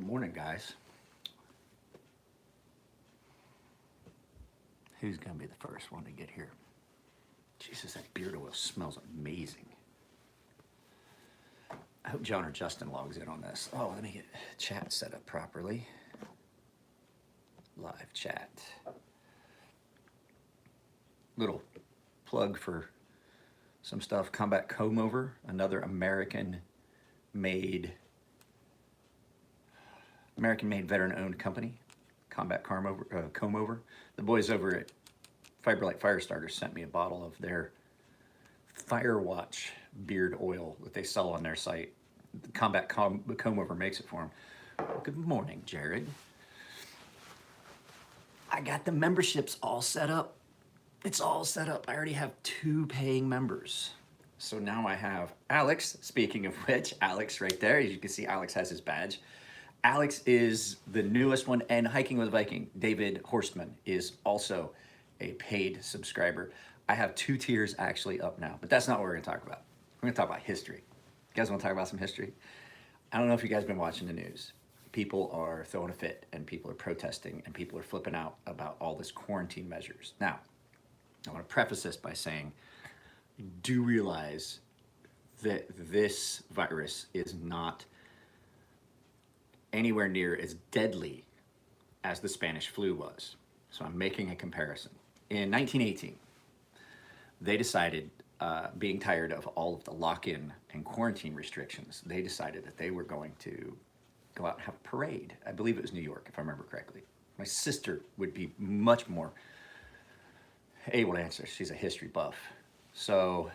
Morning, guys. Who's gonna be the first one to get here? Jesus, that beard oil smells amazing. I hope John or Justin logs in on this. Oh, let me get chat set up properly. Live chat. Little plug for some stuff. Combat Comb Over, another American-made veteran-owned company. Combat Comb Over. The boys over at Fiberlight Fire Starters sent me a bottle of their Firewatch beard oil that they sell on their site. Combat Comb Over makes it for them. Good morning, Jared. I got the memberships all set up. It's all set up. I already have 2 paying members. So now I have Alex, speaking of which, Alex right there. As you can see, Alex has his badge. Alex is the newest one, and Hiking with Viking, David Horstman, is also a paid subscriber. I have 2 tiers actually up now, but that's not what we're gonna talk about. We're gonna talk about history. You guys wanna talk about some history? I don't know if you guys have been watching the news. People are throwing a fit, and people are protesting, and people are flipping out about all this quarantine measures. Now, I wanna preface this by saying, do realize that this virus is not anywhere near as deadly as the Spanish flu was. So I'm making a comparison. In 1918, they decided, being tired of all of the lock-in and quarantine restrictions, they decided that they were going to go out and have a parade. I believe it was New York, if I remember correctly. My sister would be much more able to answer. She's a history buff. So,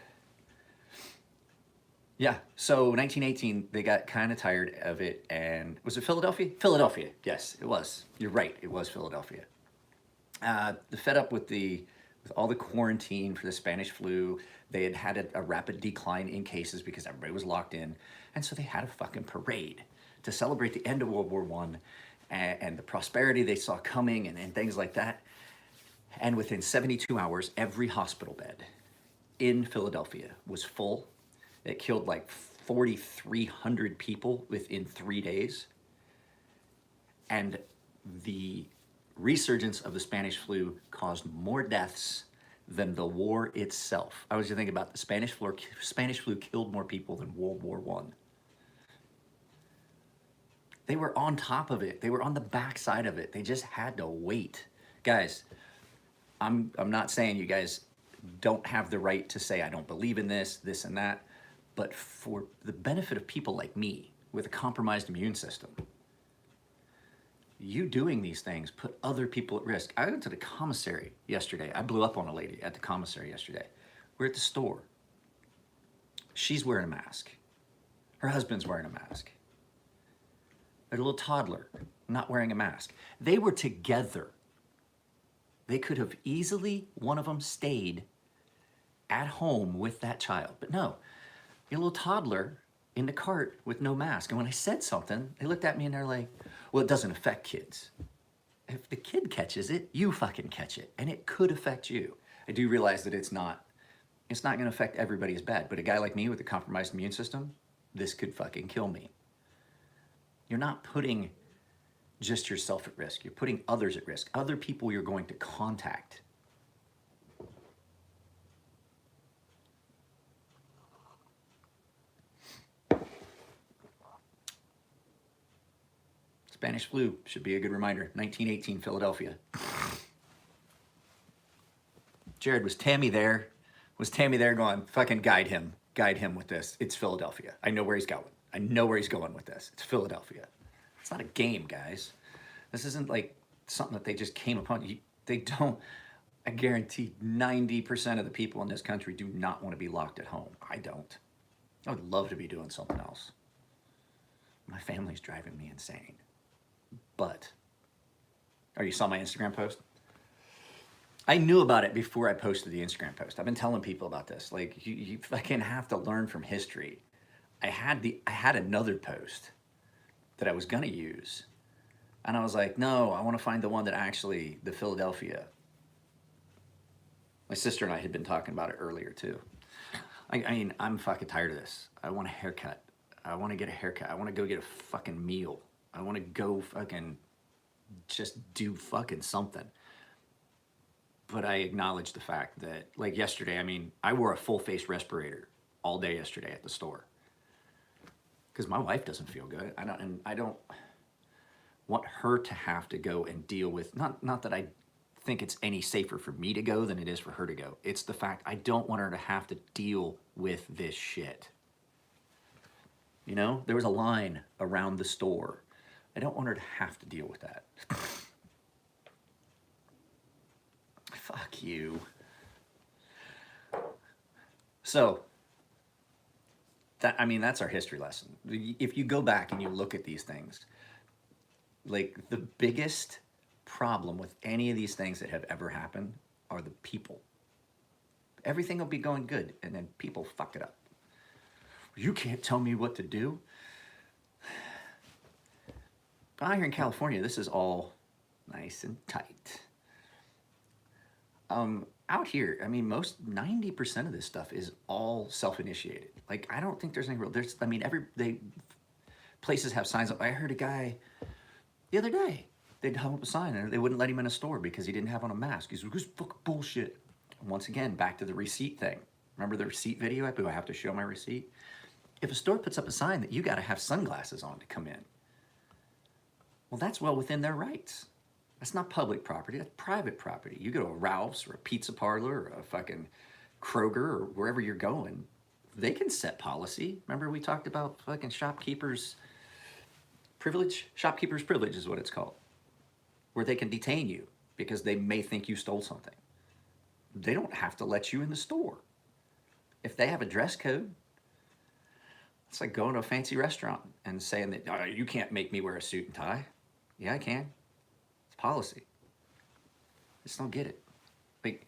yeah, so 1918, they got kind of tired of it, and was it Philadelphia? Philadelphia, yes, it was. You're right, it was Philadelphia. Fed up with all the quarantine for the Spanish flu. They had had a rapid decline in cases because everybody was locked in, and so they had a fucking parade to celebrate the end of World War I and the prosperity they saw coming and things like that. And within 72 hours, every hospital bed in Philadelphia was full. It killed like 4,300 people within 3 days. And the resurgence of the Spanish flu caused more deaths than the war itself. I was just thinking about the Spanish flu killed more people than World War I. They were on top of it. They were on the backside of it. They just had to wait. Guys, I'm not saying you guys don't have the right to say, I don't believe in this and that, but for the benefit of people like me with a compromised immune system, you doing these things put other people at risk. I went to the commissary yesterday. I blew up on a lady at the commissary yesterday. We're at the store. She's wearing a mask. Her husband's wearing a mask. A little toddler not wearing a mask. They were together. They could have easily, one of them stayed at home with that child. But no, a little toddler in the cart with no mask. And when I said something, they looked at me and they're like, well, it doesn't affect kids. If the kid catches it, you fucking catch it. And it could affect you. I do realize that it's not gonna affect everybody as bad, but a guy like me with a compromised immune system, this could fucking kill me. You're not putting just yourself at risk. You're putting others at risk. Other people you're going to contact. Spanish flu should be a good reminder. 1918, Philadelphia. Jared, was Tammy there? Was Tammy there going, fucking guide him with this? It's Philadelphia. I know where he's going. I know where he's going with this. It's Philadelphia. It's not a game, guys. This isn't like something that they just came upon. They don't, I guarantee 90% of the people in this country do not want to be locked at home. I don't. I would love to be doing something else. My family's driving me insane. But, oh, you saw my Instagram post? I knew about it before I posted the Instagram post. I've been telling people about this. Like, you fucking have to learn from history. I had another post that I was gonna use, and I was like, no, I want to find the one that actually, the Philadelphia. My sister and I had been talking about it earlier too. I mean, I'm fucking tired of this. I want a haircut. I want to get a haircut. I want to go get a fucking meal. I want to go fucking just do fucking something. But I acknowledge the fact that, like yesterday, I mean, I wore a full face respirator all day yesterday at the store because my wife doesn't feel good. I don't want her to have to go and deal with, not that I think it's any safer for me to go than it is for her to go. It's the fact I don't want her to have to deal with this shit. You know, there was a line around the store. I don't want her to have to deal with that. Fuck you. So, that's our history lesson. If you go back and you look at these things, like the biggest problem with any of these things that have ever happened are the people. Everything will be going good, and then people fuck it up. You can't tell me what to do. Out here in California, this is all nice and tight. Out here, I mean, 90% of this stuff is all self-initiated. Like, I don't think there's any real, places have signs up. I heard a guy the other day, they'd hung up a sign and they wouldn't let him in a store because he didn't have on a mask. He's like, this is fucking bullshit. And once again, back to the receipt thing. Remember the receipt video? Do I have to show my receipt? If a store puts up a sign that you got to have sunglasses on to come in, well, that's well within their rights. That's not public property, that's private property. You go to a Ralph's or a pizza parlor or a fucking Kroger or wherever you're going, they can set policy. Remember we talked about fucking shopkeepers' privilege? Shopkeepers' privilege is what it's called. Where they can detain you because they may think you stole something. They don't have to let you in the store. If they have a dress code, it's like going to a fancy restaurant and saying that, oh, you can't make me wear a suit and tie. Yeah, I can. It's policy. I just don't get it. Like,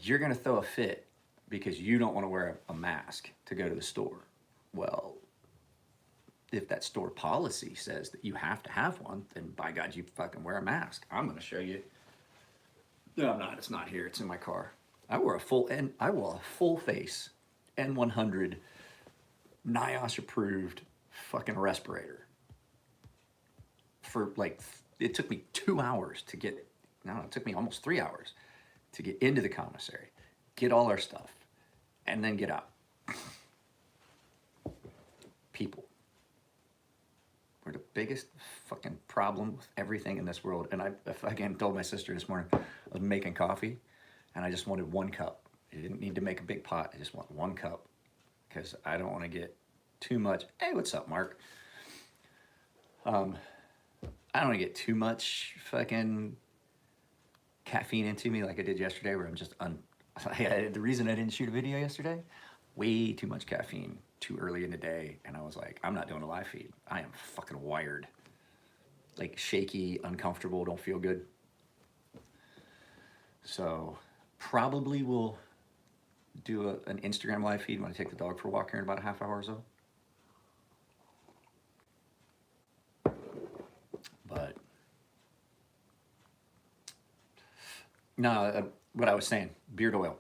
you're going to throw a fit because you don't want to wear a mask to go to the store. Well, if that store policy says that you have to have one, then by God, you fucking wear a mask. I'm going to show you. No, I'm not. It's not here. It's in my car. I wore a full face N100 NIOSH approved fucking respirator for like, it took me 2 hours to get, no, it took me almost 3 hours to get into the commissary, get all our stuff, and then get out. People. We're the biggest fucking problem with everything in this world. And I again told my sister this morning, I was making coffee and I just wanted 1 cup. I didn't need to make a big pot. I just want 1 cup because I don't want to get too much. Hey, what's up, Mark? I don't want to get too much fucking caffeine into me like I did yesterday where I'm just the reason I didn't shoot a video yesterday, way too much caffeine too early in the day, and I was like, I'm not doing a live feed. I am fucking wired. Like shaky, uncomfortable, don't feel good. So probably will do an Instagram live feed when I take the dog for a walk here in about a half hour or so. But no, what I was saying, beard oil,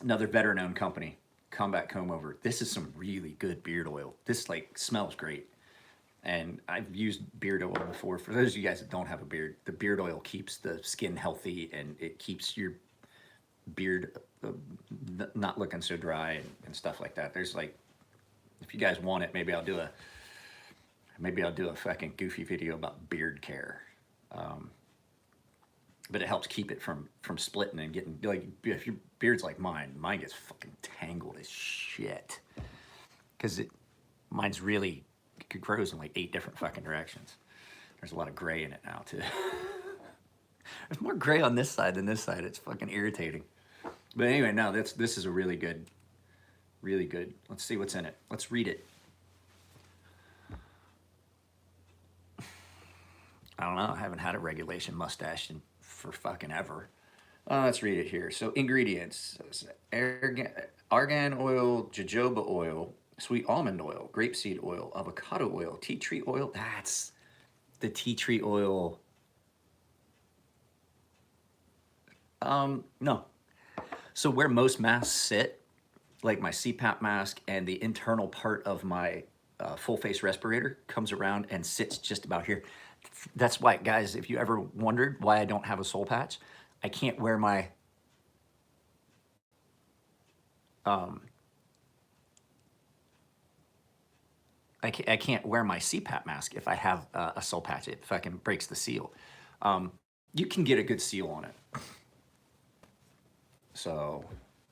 another veteran-owned company, Combat Comb Over. This is some really good beard oil. This like smells great. And I've used beard oil before. For those of you guys that don't have a beard, the beard oil keeps the skin healthy and it keeps your beard not looking so dry and stuff like that. There's like, if you guys want it, maybe I'll do a fucking goofy video about beard care. But it helps keep it from splitting and getting, like, if your beard's like mine gets fucking tangled as shit. Because mine's really, it grows in like 8 different fucking directions. There's a lot of gray in it now too. There's more gray on this side than this side. It's fucking irritating. But anyway, no, this is a really good. Let's see what's in it. Let's read it. I don't know. I haven't had a regulation mustache for fucking ever. Let's read it here. So ingredients: argan oil, jojoba oil, sweet almond oil, grapeseed oil, avocado oil, tea tree oil. That's the tea tree oil. No. So where most masks sit, like my CPAP mask and the internal part of my full face respirator comes around and sits just about here. That's why, guys, if you ever wondered why I don't have a soul patch, I can't wear my I can't wear my CPAP mask if I have a soul patch. It fucking breaks the seal. You can get a good seal on it. So,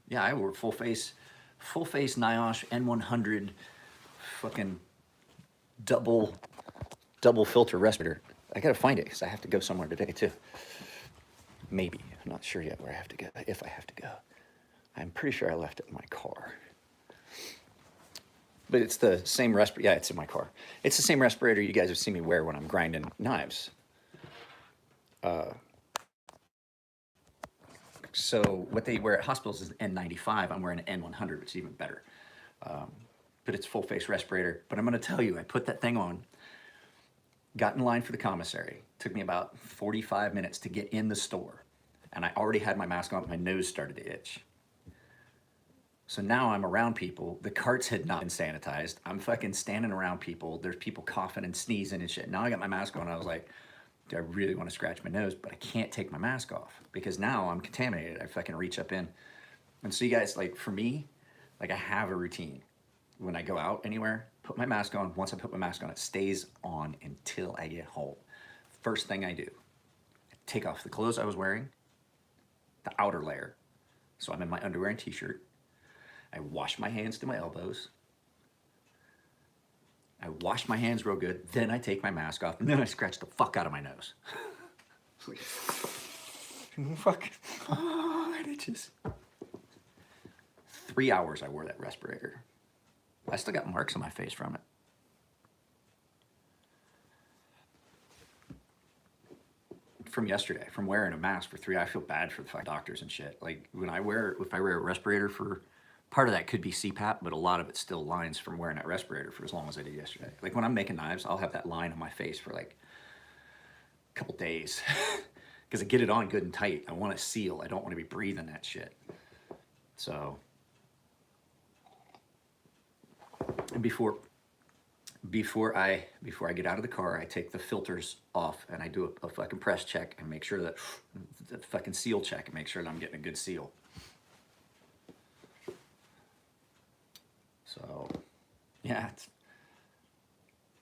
yeah, I wore full face NIOSH N100 fucking double filter respirator. I gotta find it because I have to go somewhere today too. Maybe. I'm not sure yet where I have to go, if I have to go. I'm pretty sure I left it in my car. But it's the same respirator. Yeah, it's in my car. It's the same respirator you guys have seen me wear when I'm grinding knives. So what they wear at hospitals is N95. I'm wearing an N100, which is even better. But it's full face respirator. But I'm going to tell you, I put that thing on, got in line for the commissary. Took me about 45 minutes to get in the store. And I already had my mask on. My nose started to itch. So now I'm around people. The carts had not been sanitized. I'm fucking standing around people. There's people coughing and sneezing and shit. Now I got my mask on. I was like, do I really want to scratch my nose? But I can't take my mask off because now I'm contaminated. I fucking reach up in. And so you guys, like for me, like I have a routine. When I go out anywhere, put my mask on. Once I put my mask on, it stays on until I get home. First thing I do, I take off the clothes I was wearing, the outer layer. So I'm in my underwear and t-shirt. I wash my hands to my elbows. I wash my hands real good. Then I take my mask off and then I scratch the fuck out of my nose. Fuck. Oh, it itches. 3 hours I wore that respirator. I still got marks on my face from it. From yesterday, from wearing a mask for 3 hours. I feel bad for the fucking doctors and shit. Like when if I wear a respirator for, part of that could be CPAP, but a lot of it's still lines from wearing that respirator for as long as I did yesterday. Like when I'm making knives, I'll have that line on my face for like a couple days because I get it on good and tight. I want to seal. I don't want to be breathing that shit. So, and before I get out of the car, I take the filters off and I do a fucking press check and make sure that the fucking seal check and make sure that I'm getting a good seal. So, yeah,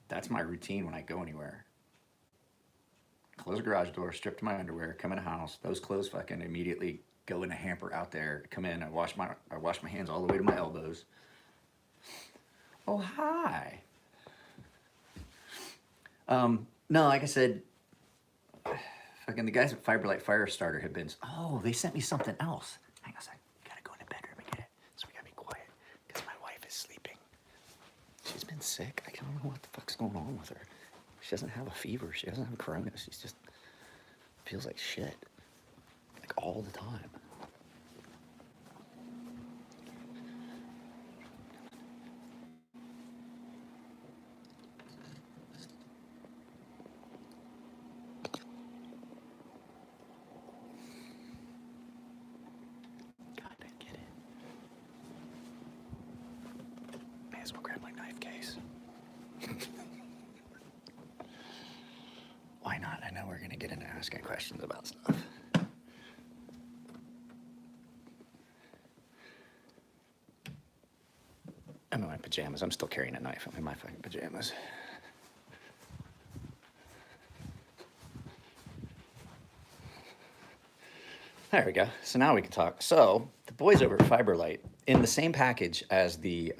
that's my routine when I go anywhere. Close the garage door, strip to my underwear, come in the house. Those clothes fucking immediately go in a hamper out there. Come in, I wash my hands all the way to my elbows. Oh, hi. No, like I said, fucking the guys at Fiberlight Fire Starter have been, oh, they sent me something else. Hang on a second. Gotta go in the bedroom and get it. So we gotta be quiet because my wife is sleeping. She's been sick. I don't know what the fuck's going on with her. She doesn't have a fever. She doesn't have corona. She's just feels like shit. Like all the time. Why not? I know we're going to get into asking questions about stuff. I'm in my pajamas. I'm still carrying a knife. I'm in my fucking pajamas. There we go. So now we can talk. So the boys over at Fiberlight, in the same package as the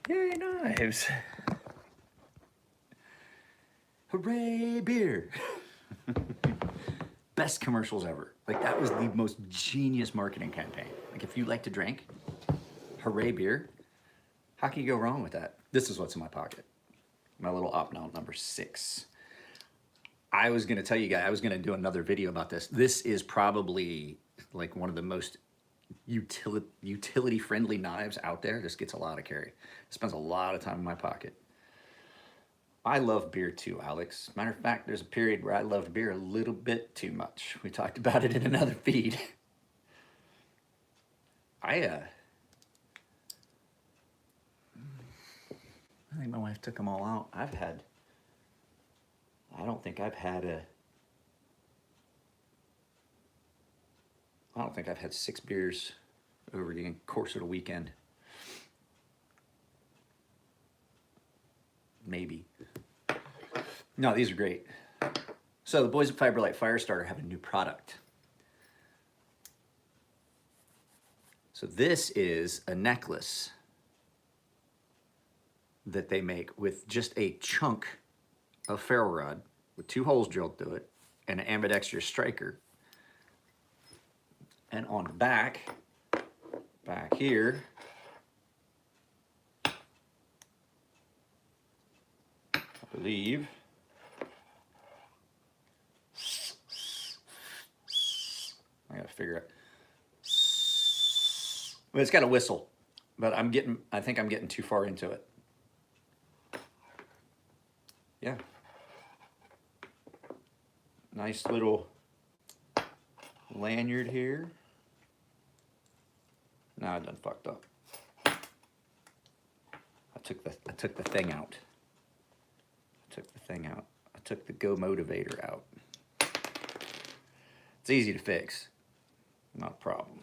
yay knives. Hooray, beer. Best commercials ever. Like that was the most genius marketing campaign. Like if you like to drink, hooray, beer. How can you go wrong with that? This is what's in my pocket. My little Opnel number 6. I was gonna tell you guys, I was gonna do another video about this. This is probably like one of the most utility friendly knives out there. This gets a lot of carry. It spends a lot of time in my pocket. I love beer too, Alex. Matter of fact, there's a period where I loved beer a little bit too much. We talked about it in another feed. I think my wife took them all out. I don't think I've had 6 beers over the course of the weekend. Maybe. No, these are great. So the boys at Fiberlight Firestarter have a new product. So this is a necklace that they make with just a chunk of ferro rod with 2 holes drilled through it and an ambidextrous striker. And on the back here, I believe, I gotta figure it. Well, it's got a whistle, but I think I'm getting too far into it. Yeah. Nice little lanyard here. Now I done fucked up. I took the thing out. I took the Go Motivator out. It's easy to fix. Not a problem.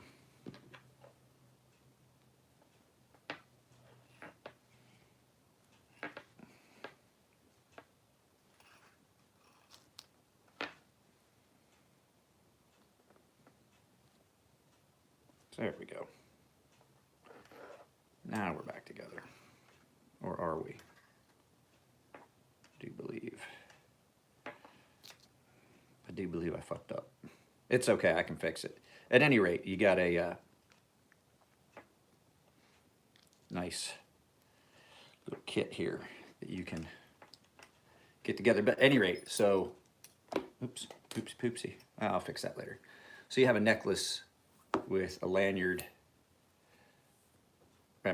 There we go. Now we're back together. Or are we? I do believe I fucked up. It's okay, I can fix it. At any rate, you got a nice little kit here that you can get together. But at any rate, so, oops, poopsie. I'll fix that later. So you have a necklace with a lanyard.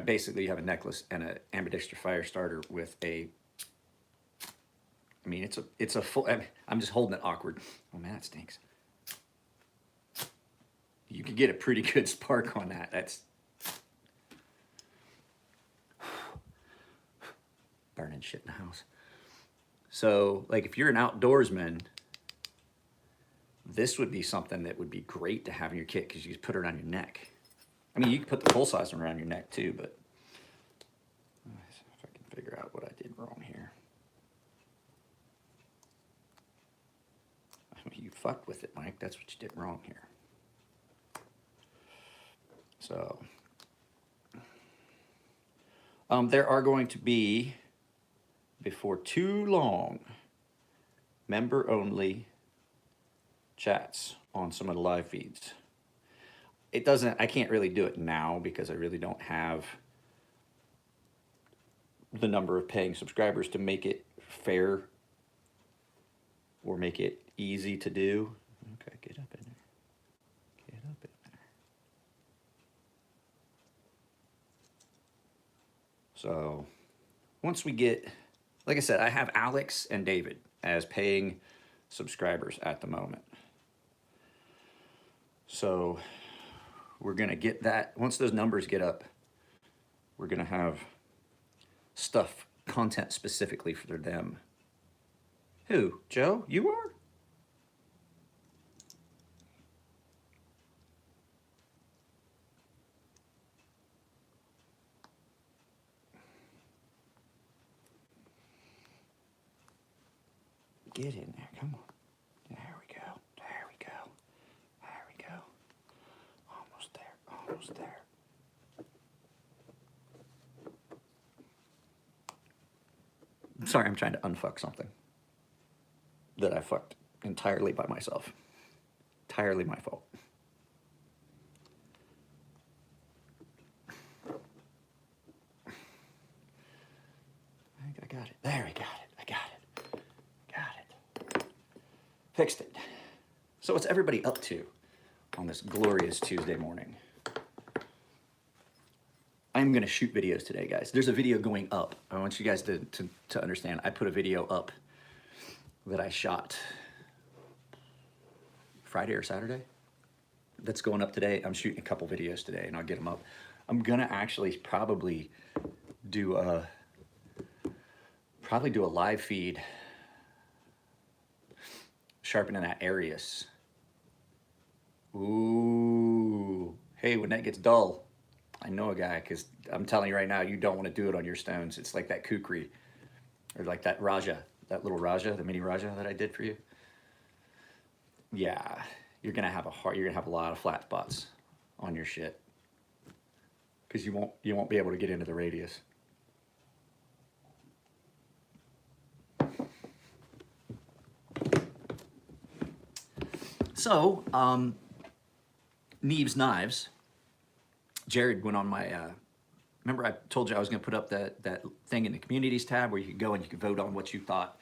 Basically, you have a necklace and an ambidextrous fire starter with a. I mean, it's a full. I'm just holding it awkward. Oh man, that stinks. You could get a pretty good spark on that. That's burning shit in the house. So, like, if you're an outdoorsman, this would be something that would be great to have in your kit because you just put it around your neck. I mean, you can put the full size one around your neck too, but let's see if I can figure out what I did wrong here. I mean, you fucked with it, Mike. That's what you did wrong here. So, there are going to be, before too long, member-only chats on some of the live feeds. I can't really do it now because I really don't have the number of paying subscribers to make it fair or make it easy to do. Okay, get up in there. Get up in there. So once we get, like I said, I have Alex and David as paying subscribers at the moment. So we're going to get that. Once those numbers get up, we're going to have content specifically for them. Who? Joe? You are? Get in there. Come on. There we go. There we go. There we go. Almost there. Almost there. Sorry, I'm trying to unfuck something that I fucked entirely by myself. Entirely my fault. I think I got it. There, I got it. I got it. Got it. Fixed it. So what's everybody up to on this glorious Tuesday morning? I'm going to shoot videos today, guys. There's a video going up. I want you guys to understand. I put a video up that I shot Friday or Saturday. That's going up today. I'm shooting a couple videos today, and I'll get them up. I'm going to actually probably do a probably do a live feed sharpening that Arius. Ooh. Hey, when that gets dull, I know a guy, because I'm telling you right now, you don't want to do it on your stones. It's like that Kukri, or like that Raja, that little Raja, the mini Raja that I did for you. Yeah, you're gonna have a lot of flat spots on your shit, because you won't be able to get into the radius. So, Neves Knives. Jared went on my. Remember, I told you I was going to put up that thing in the communities tab where you could go and you could vote on what you thought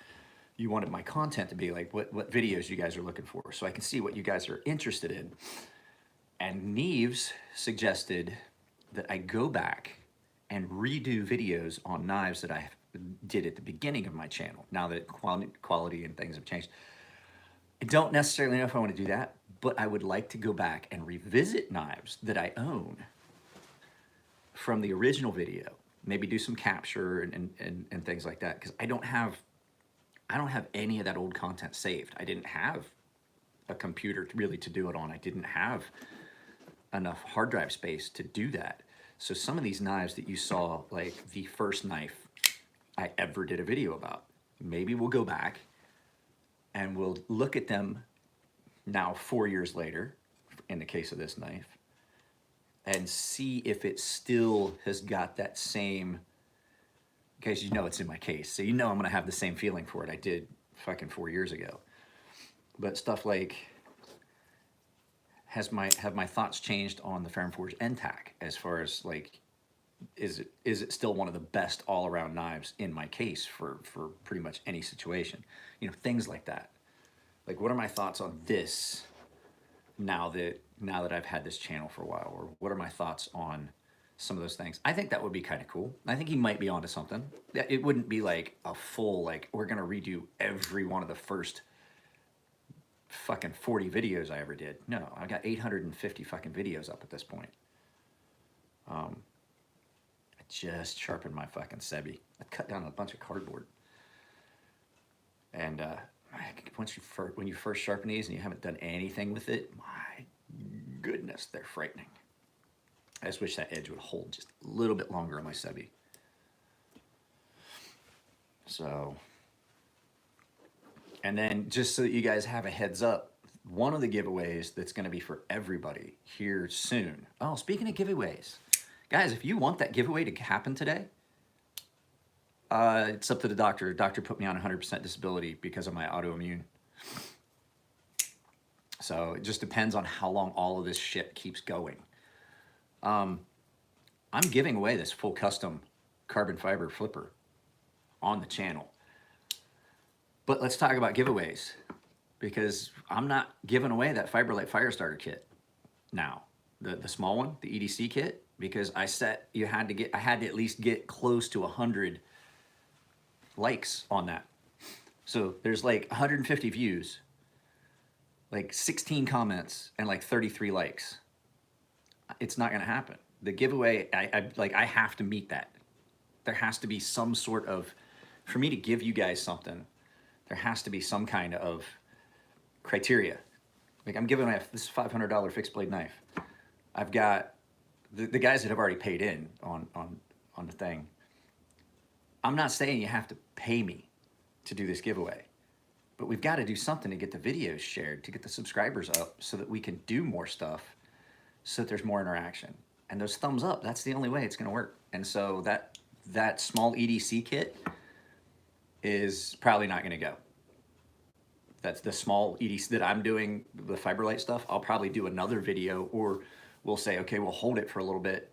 you wanted my content to be, like what videos you guys are looking for, so I can see what you guys are interested in. And Neves suggested that I go back and redo videos on knives that I did at the beginning of my channel, now that quality and things have changed. I don't necessarily know if I want to do that, but I would like to go back and revisit knives that I own from the original video. Maybe do some capture and things like that, because I don't have any of that old content saved. I didn't have a computer to do it on. I didn't have enough hard drive space to do that. So some of these knives that you saw, like the first knife I ever did a video about, maybe we'll go back and we'll look at them now 4 years later, in the case of this knife, and see if it still has got that same, because you know it's in my case, so you know I'm gonna have the same feeling for it I did fucking 4 years ago. But stuff like, have my thoughts changed on the Ferrum Forge NTAC, as far as like, is it still one of the best all-around knives in my case for pretty much any situation? You know, things like that. Like, what are my thoughts on this now that I've had this channel for a while? Or what are my thoughts on some of those things? I think that would be kind of cool. I think he might be onto something. It wouldn't be like a full, like, we're gonna redo every one of the first fucking 40 videos I ever did. No, I got 850 fucking videos up at this point. I just sharpened my fucking Sebi. I cut down a bunch of cardboard. And when you first sharpen these and you haven't done anything with it, my goodness, they're frightening. I just wish that edge would hold just a little bit longer on my Sebi. So, and then just so that you guys have a heads up, one of the giveaways that's going to be for everybody here soon. Oh, speaking of giveaways, guys, if you want that giveaway to happen today, it's up to the doctor. The doctor put me on 100% disability because of my autoimmune. So it just depends on how long all of this shit keeps going. I'm giving away this full custom carbon fiber flipper on the channel. But let's talk about giveaways, because I'm not giving away that Fiberlight Firestarter kit now, the small one, the EDC kit, because I had to at least get close to 100 likes on that. So there's like 150 views, like 16 comments, and like 33 likes. It's not gonna happen. The giveaway, I have to meet that. There has to be some sort of, for me to give you guys something, there has to be some kind of criteria. Like, I'm giving away this $500 fixed blade knife. I've got the guys that have already paid in on the thing. I'm not saying you have to pay me to do this giveaway, but we've got to do something to get the videos shared, to get the subscribers up, so that we can do more stuff, so that there's more interaction. And those thumbs up, that's the only way it's going to work. And so that small EDC kit is probably not going to go. That's the small EDC that I'm doing, the Fiberlight stuff. I'll probably do another video, or we'll say, okay, we'll hold it for a little bit,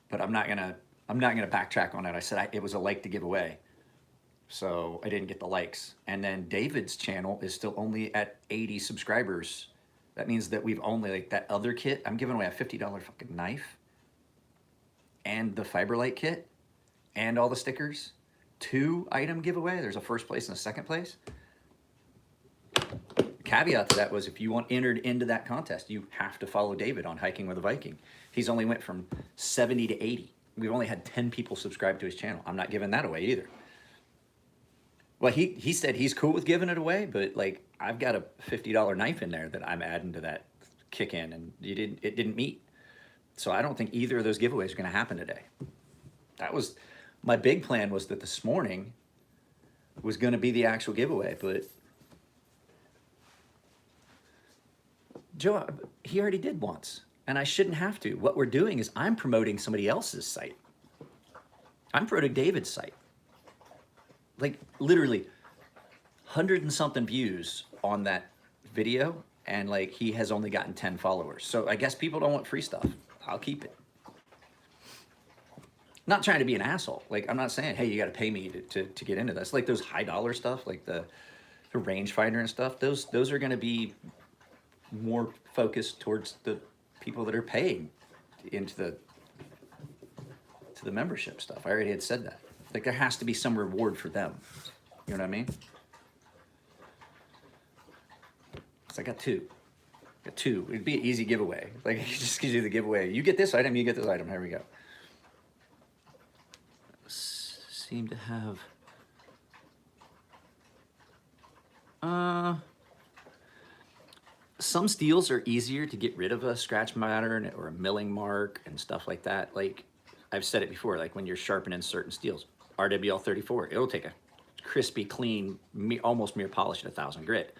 but I'm not gonna backtrack on it. I said it was a like to give away, so I didn't get the likes. And then David's channel is still only at 80 subscribers. That means that we've only, like, that other kit, I'm giving away a $50 fucking knife and the Fiberlight kit and all the stickers. 2-item giveaway. There's a first place and a second place. The caveat to that was, if you want entered into that contest, you have to follow David on Hiking with a Viking. He's only went from 70 to 80. We've only had 10 people subscribe to his channel. I'm not giving that away either. Well, he said he's cool with giving it away, but like I've got a $50 knife in there that I'm adding to that kick in, and it didn't meet. So I don't think either of those giveaways are going to happen today. That was my big plan, was that this morning was going to be the actual giveaway, but Joe, he already did once, and I shouldn't have to. What we're doing is I'm promoting somebody else's site. I'm promoting David's site. Like literally 100 and something views on that video, and like he has only gotten 10 followers. So I guess people don't want free stuff. I'll keep it. Not trying to be an asshole. Like I'm not saying, hey, you got to pay me to get into this. Like those high dollar stuff, like the rangefinder and stuff. Those are going to be more focused towards the people that are paying into the membership stuff. I already had said that. Like there has to be some reward for them. You know what I mean? So I got two. It'd be an easy giveaway. Like just gives you the giveaway. You get this item, you get this item. Here we go. Seem to have some steels are easier to get rid of a scratch pattern or a milling mark and stuff like that. Like I've said it before, like when you're sharpening certain steels, RWL 34, it'll take a crispy, clean, almost mirror polish at 1000 grit.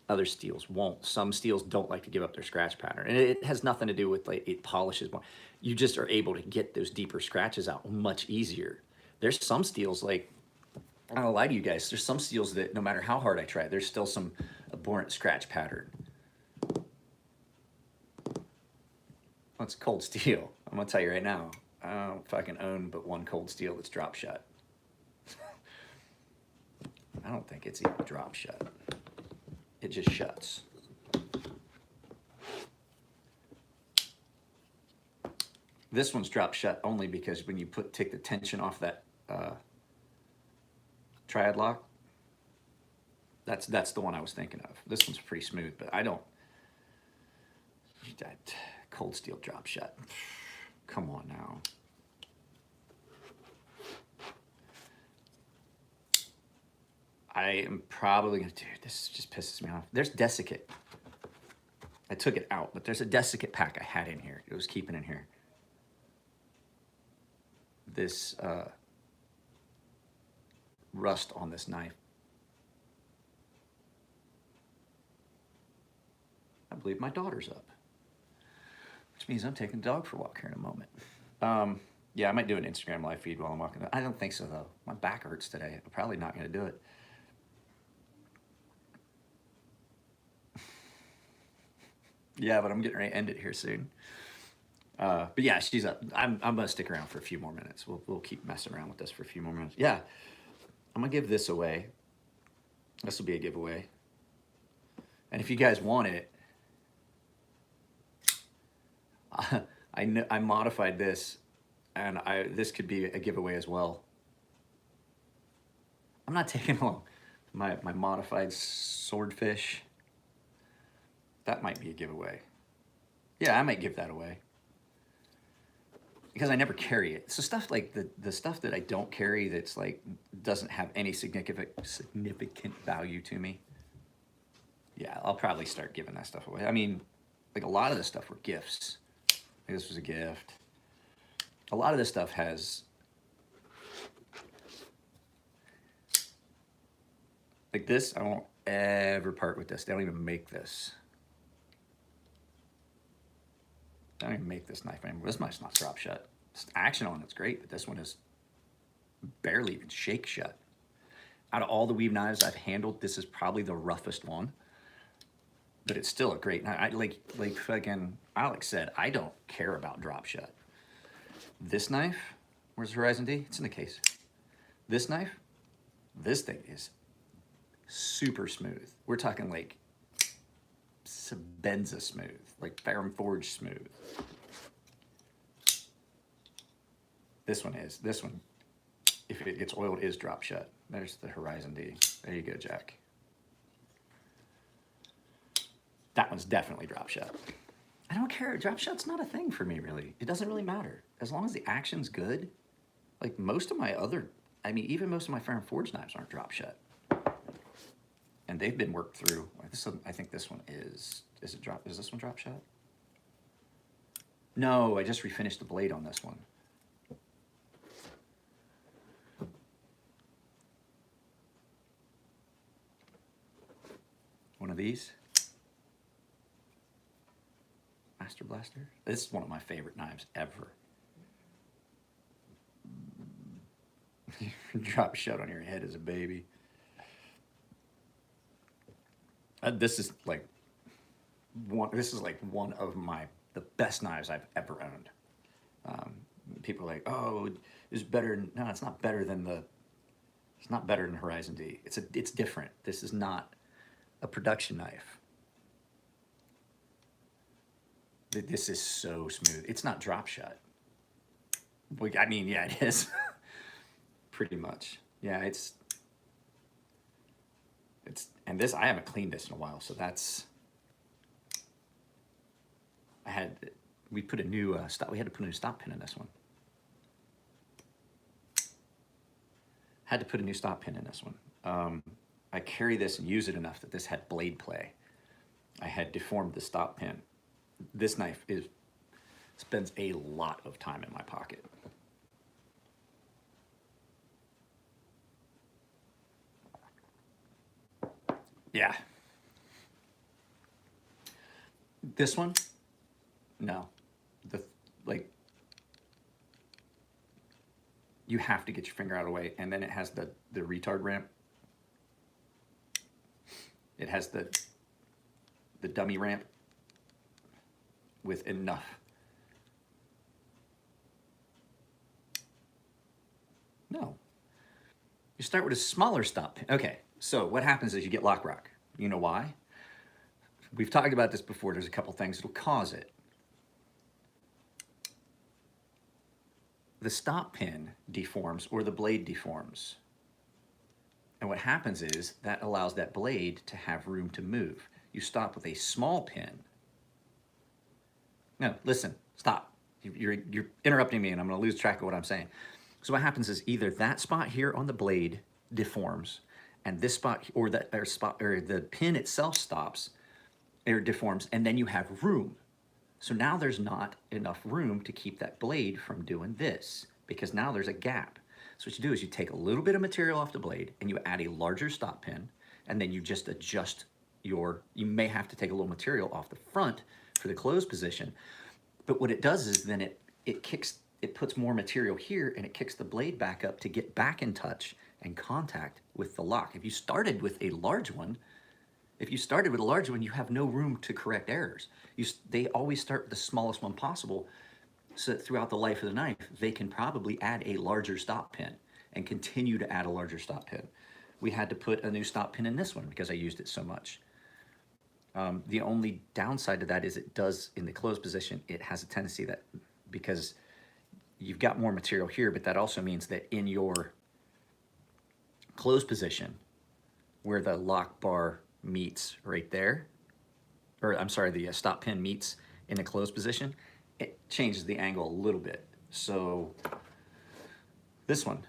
Other steels won't. Some steels don't like to give up their scratch pattern, and it has nothing to do with like it polishes more. You just are able to get those deeper scratches out much easier. There's some steels, like, I don't lie to you guys, there's some steels that no matter how hard I try, there's still some abhorrent scratch pattern. Well, it's cold steel. I'm gonna tell you right now, I don't fucking own but one cold steel that's drop shut. I don't think it's even drop shut. It just shuts. This one's drop shut only because when you take the tension off that triad lock, that's the one I was thinking of. This one's pretty smooth, but I don't. That cold steel drop shut. Come on now. I am probably gonna, dude, this just pisses me off. There's desiccate. I took it out, but there's a desiccate pack I had in here. It was keeping in here. This rust on this knife. I believe my daughter's up, which means I'm taking the dog for a walk here in a moment. Yeah, I might do an Instagram live feed while I'm walking. I don't think so though. My back hurts today. I'm probably not gonna do it. Yeah, but I'm getting ready to end it here soon. But yeah, she's up. I'm gonna stick around for a few more minutes. We'll keep messing around with this for a few more minutes. Yeah, I'm gonna give this away. This will be a giveaway. And if you guys want it, I modified this, and this could be a giveaway as well. I'm not taking along my modified swordfish. That might be a giveaway. Yeah, I might give that away. Because I never carry it. So stuff like the stuff that I don't carry that's like doesn't have any significant value to me. Yeah, I'll probably start giving that stuff away. I mean, like a lot of this stuff were gifts. Like this was a gift. A lot of this stuff has, like this, I won't ever part with this. They don't even make this. I don't even make this knife anymore. This knife's not drop shut. This action on it's great, but this one is barely even shake shut. Out of all the weave knives I've handled, this is probably the roughest one. But it's still a great knife. Like fucking Alex said, I don't care about drop shut. This knife, where's Horizon D? It's in the case. This knife, this thing is super smooth. We're talking like Sebenza smooth, like Ferrum Forge smooth. This one, if it gets oiled, is drop shut. There's the Horizon D. There you go, Jack. That one's definitely drop shut. I don't care. Drop shut's not a thing for me, really. It doesn't really matter. As long as the action's good. Like most of my other I mean, even most of my Fire and Forge knives aren't drop shut. And they've been worked through. This one, I think this one is it drop, is this one drop shut? No, I just refinished the blade on this one. One of these. Master Blaster. This is one of my favorite knives ever. Drop shut on your head as a baby. This is like one of the best knives I've ever owned. People are like, oh, it's better. No, it's not better than it's not better than Horizon D. It's different. This is not a production knife. This is so smooth. It's not drop shut. I mean, yeah, it is. Pretty much. Yeah, and this, I haven't cleaned this in a while, so that's, we put a new stop, we had to put a new stop pin in this one. Had to put a new stop pin in this one. I carry this and use it enough that this had blade play. I had deformed the stop pin. This knife spends a lot of time in my pocket. Yeah. This one, no. You have to get your finger out of the way, and then it has the retard ramp. It has the dummy ramp with enough. No. You start with a smaller stop pin. Okay, so what happens is you get lock rock. You know why? We've talked about this before. There's a couple things that'll cause it. The stop pin deforms or the blade deforms. And what happens is that allows that blade to have room to move. You stop with a small pin. No, listen, stop. You're interrupting me and I'm gonna lose track of what I'm saying. So what happens is either that spot here on the blade deforms and this spot or the pin itself stops or deforms, and then you have room. So now there's not enough room to keep that blade from doing this because now there's a gap. So what you do is you take a little bit of material off the blade and you add a larger stop pin, and then you just adjust you may have to take a little material off the front for the close position. But what it does is then it puts more material here and it kicks the blade back up to get back in touch and contact with the lock. If you started with a large one, you have no room to correct errors. They always start with the smallest one possible, so that throughout the life of the knife, they can probably add a larger stop pin and continue to add a larger stop pin. We had to put a new stop pin in this one because I used it so much. The only downside to that is it does, in the closed position, it has a tendency that, because you've got more material here, but that also means that in your closed position, where the lock bar meets right there, or I'm sorry, the stop pin meets in the closed position, it changes the angle a little bit. So this one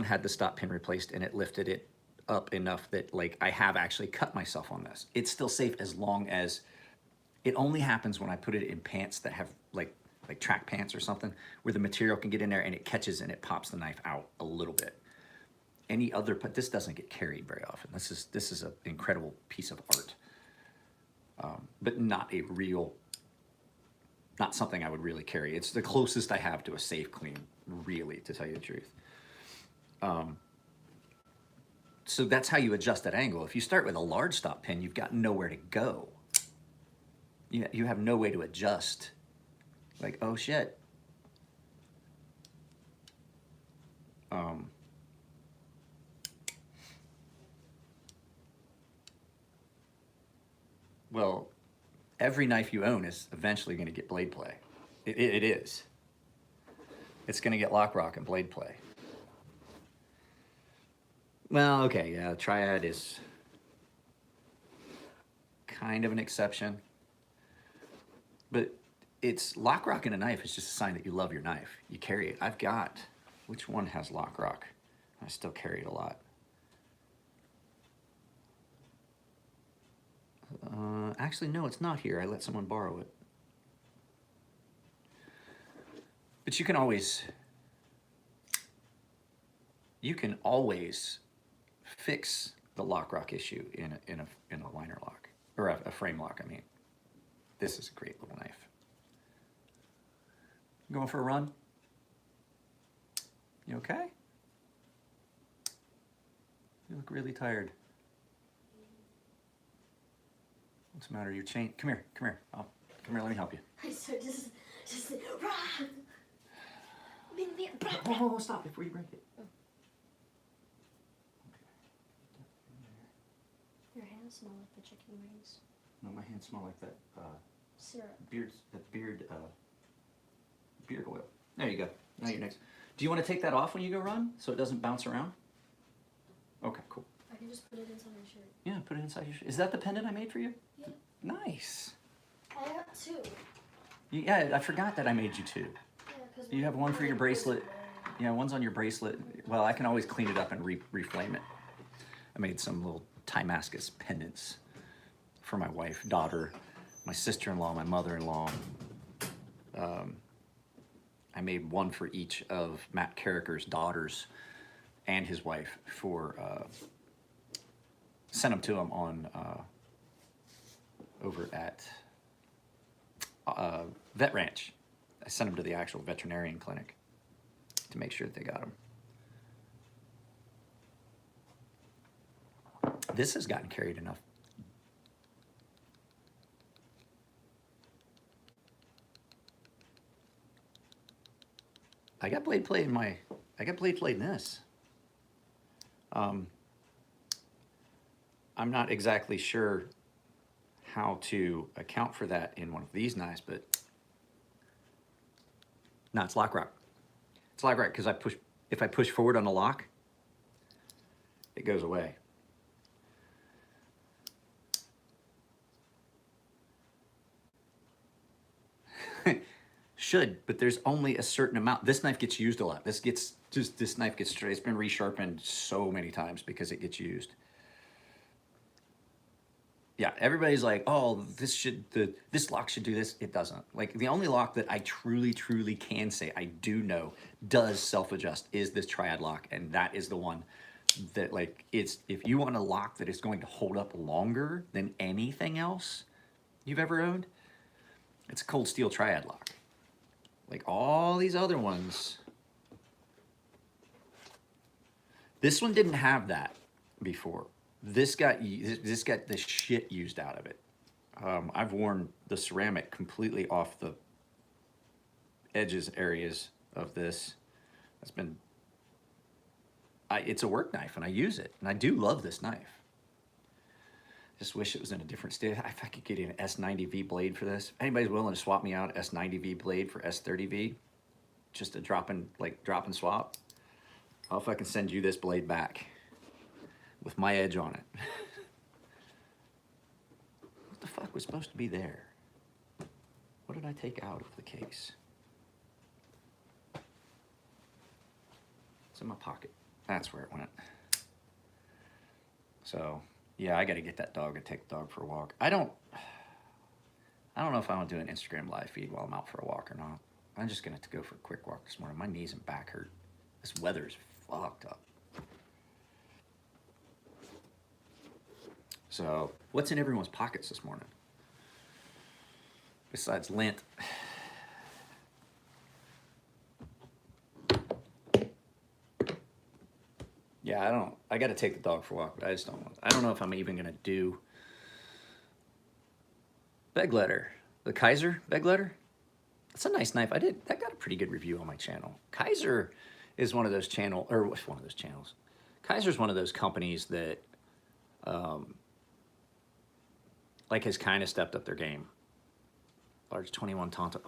had the stop pin replaced and it lifted it up enough that like I have actually cut myself on this. It's still safe as long as, it only happens when I put it in pants that have like track pants or something, where the material can get in there and it catches and it pops the knife out a little bit. But this doesn't get carried very often. This is an incredible piece of art, but not something I would really carry. It's the closest I have to a safe clean, really, to tell you the truth. So that's how you adjust that angle. If you start with a large stop pin, you've got nowhere to go. You have no way to adjust. Like, oh shit. Well, every knife you own is eventually going to get blade play. It is. It's going to get lock rock and blade play. Well, okay, yeah, Triad is kind of an exception. But it's lock rock in a knife is just a sign that you love your knife. You carry it. Which one has lock rock? I still carry it a lot. Actually, no, it's not here. I let someone borrow it. But you can always fix the lock rock issue in a liner lock, or a frame lock. I mean, this is a great little knife. Going for a run? You okay? You look really tired. What's the matter? Your chain? Come here. Come here. Come here. Let me help you. So just Oh, stop before you break it. Your hands smell like the chicken wings. No, my hands smell like that Syrup. beard oil. There you go. Now you're next. Do you want to take that off when you go run so it doesn't bounce around? Okay, cool. I can just put it inside my shirt. Yeah, put it inside your shirt. Is that the pendant I made for you? Yeah. Nice. I got two. Yeah, I forgot that I made you two. Yeah, because You have one for your bracelet. Yeah, one's on your bracelet. Well, I can always clean it up and reflame it. I made some little Timascus pendants for my wife, daughter, my sister-in-law, my mother-in-law. I made one for each of Matt Carricker's daughters and his wife for, sent them to him on, over at Vet Ranch. I sent them to the actual veterinarian clinic to make sure that they got them. This has gotten carried enough. I got blade plate in this. I'm not exactly sure how to account for that in one of these knives, but no, it's lock rock. It's lock rock because if I push forward on the lock, it goes away. Should, but there's only a certain amount. This knife gets used a lot. This knife gets straight. It's been resharpened so many times because it gets used. Yeah, everybody's like, oh, this lock should do this. It doesn't. Like, the only lock that I truly can say I do know does self-adjust is this triad lock, and that is the one that, like, it's, if you want a lock that is going to hold up longer than anything else you've ever owned, it's a cold steel triad lock. Like all these other ones. This one didn't have that before. This got the shit used out of it. I've worn the ceramic completely off the edges areas of this. It's been, it's a work knife and I use it. And I do love this knife. Just wish it was in a different state. If I could get an S90V blade for this. If anybody's willing to swap me out S90V blade for S30V, just a drop and swap, I'll fucking send you this blade back with my edge on it. What the fuck was supposed to be there? What did I take out of the case? It's in my pocket. That's where it went. So, yeah, I got to get that dog and take the dog for a walk. I don't know if I want to do an Instagram live feed while I'm out for a walk or not. I'm just going to go for a quick walk this morning. My knees and back hurt. This weather's fucked up. So, what's in everyone's pockets this morning? Besides lint. Yeah, I got to take the dog for a walk, but I don't know if I'm even going to do Begleiter. The Kaiser Begleiter. It's a nice knife. That got a pretty good review on my channel. Kaiser is one of those channels. Kaiser's one of those companies that, like, has kind of stepped up their game. Large 21 Tonto.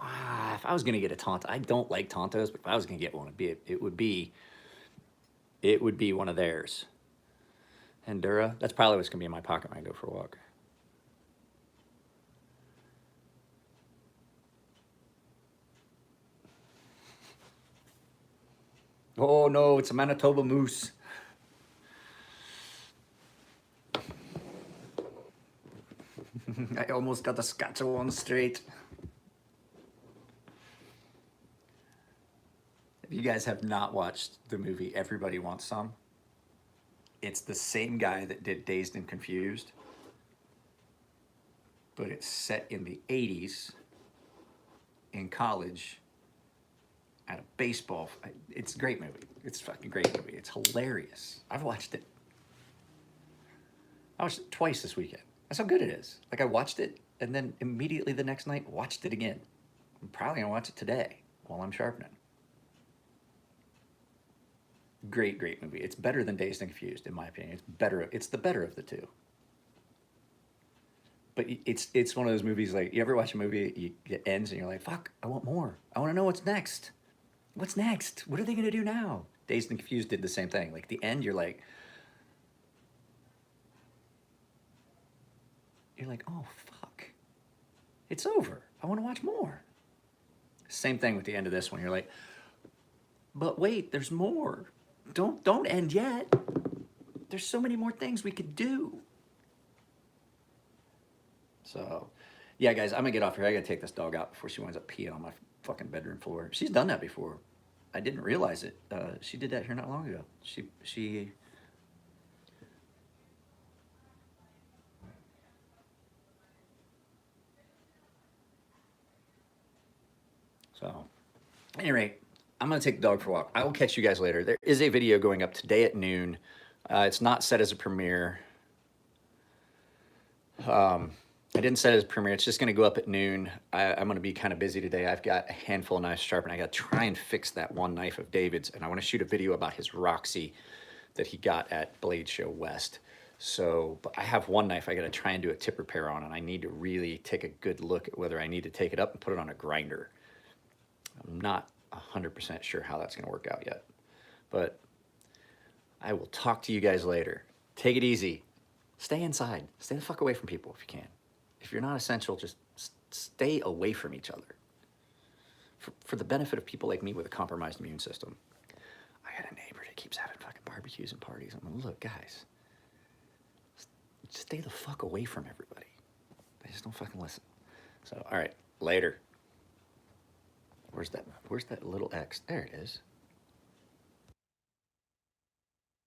If I was going to get a Tonto, I don't like Tontos, but if I was going to get one, it would be one of theirs. Endura. That's probably what's going to be in my pocket when I go for a walk. Oh no, it's a Manitoba Moose. I almost got the Saskatchewan straight. If you guys have not watched the movie Everybody Wants Some, it's the same guy that did Dazed and Confused, but it's set in the 80s in college at a baseball. It's a great movie. It's a fucking great movie. It's hilarious. I watched it twice this weekend. That's how good it is. Like, I watched it and then immediately the next night watched it again. I'm probably gonna watch it today while I'm sharpening. Great, great movie. It's better than Dazed and Confused, in my opinion. It's better. It's the better of the two. But it's one of those movies, like, you ever watch a movie, it ends and you're like, fuck, I want more. I want to know what's next. What's next? What are they going to do now? Dazed and Confused did the same thing. Like, the end, you're like, oh, fuck. It's over. I want to watch more. Same thing with the end of this one. You're like, but wait, there's more. Don't end yet. There's so many more things we could do. So, yeah, guys, I'm gonna get off here. I gotta take this dog out before she winds up peeing on my fucking bedroom floor. She's done that before. I didn't realize it. She did that here not long ago. She. So, at any rate, I'm gonna take the dog for a walk. I will catch you guys later. There is a video going up today at noon. It's not set as a premiere. I didn't set it as a premiere. It's just going to go up at noon. I'm going to be kind of busy today. I've got a handful of knives sharpened. I got to try and fix that one knife of David's, and I want to shoot a video about his Roxy that he got at Blade Show West. So, but I have one knife I got to try and do a tip repair on, and I need to really take a good look at whether I need to take it up and put it on a grinder. I'm not 100% sure how that's going to work out yet, but I will talk to you guys later. Take it easy. Stay inside. Stay the fuck away from people if you can. If you're not essential, just stay away from each other. For the benefit of people like me with a compromised immune system. I got a neighbor that keeps having fucking barbecues and parties. I'm like, look, guys, stay the fuck away from everybody. They just don't fucking listen. So, all right, later. Where's that little X? There it is.